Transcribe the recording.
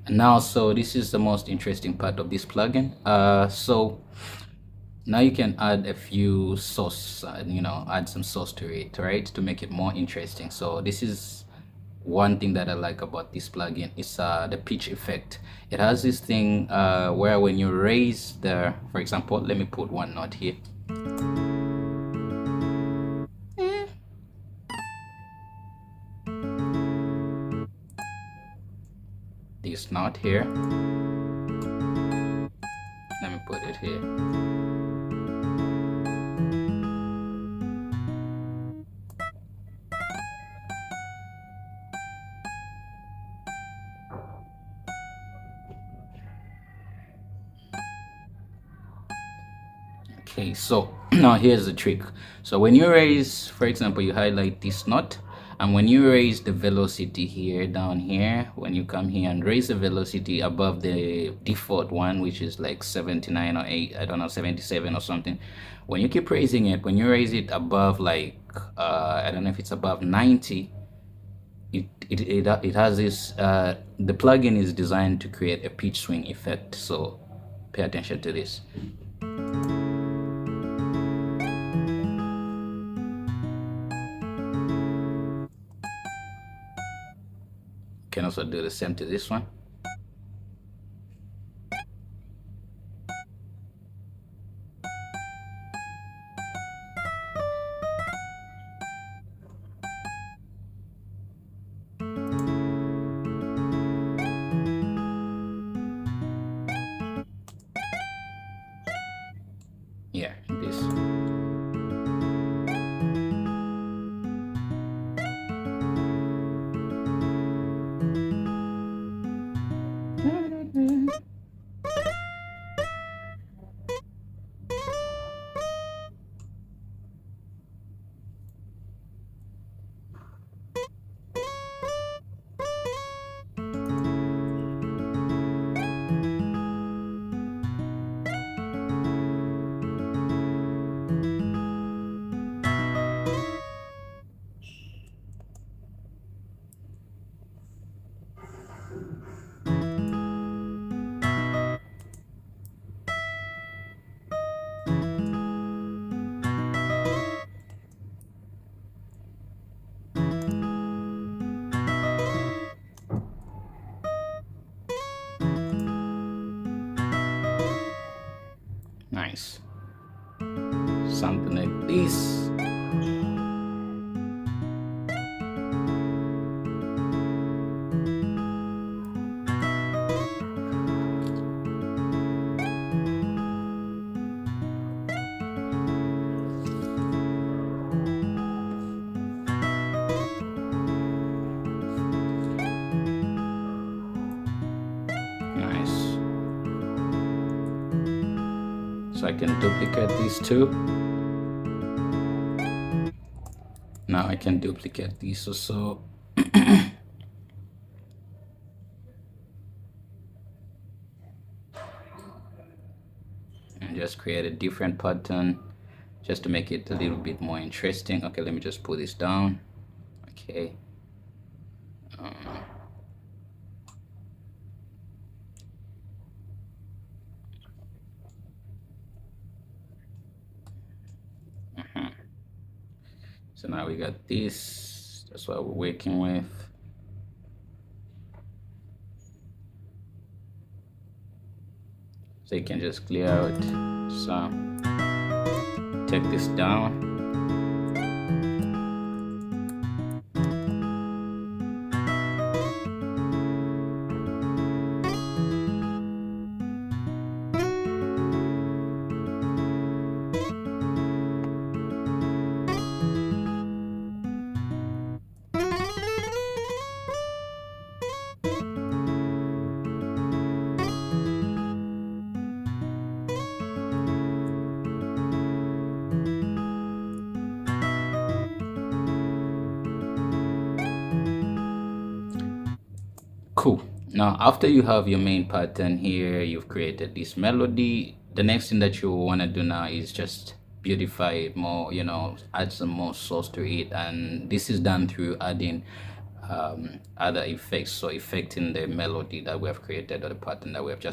Now, so this is the most interesting part of this plugin. So now you can add a few source, add some source to it, right, to make it more interesting. So this is one thing that I like about this plugin is the pitch effect. It has this thing where when you raise the, for example, let me put one note here. This note here. Let me put it here. Okay, so now here's the trick. So when you raise, for example, you highlight this note, and when you raise the velocity here, down here, when you come here and raise the velocity above the default one, which is like 79 or 8, I don't know, 77 or something, when you keep raising it, when you raise it above like I don't know if it's above 90, it has this the plugin is designed to create a pitch swing effect. So pay attention to this. Can also do the same to this one. Yeah, this. Nice. Something like this. So I can duplicate these two. Now I can duplicate these also. And just create a different pattern just to make it a little bit more interesting. Okay, let me just pull this down. Okay. So now we got this. That's what we're working with. So you can just clear out some. Take this down. Cool. Now after you have your main pattern here, you've created this melody, the next thing that you want to do now is just beautify it more, add some more sauce to it, and this is done through adding other effects, so affecting the melody that we have created or the pattern that we have just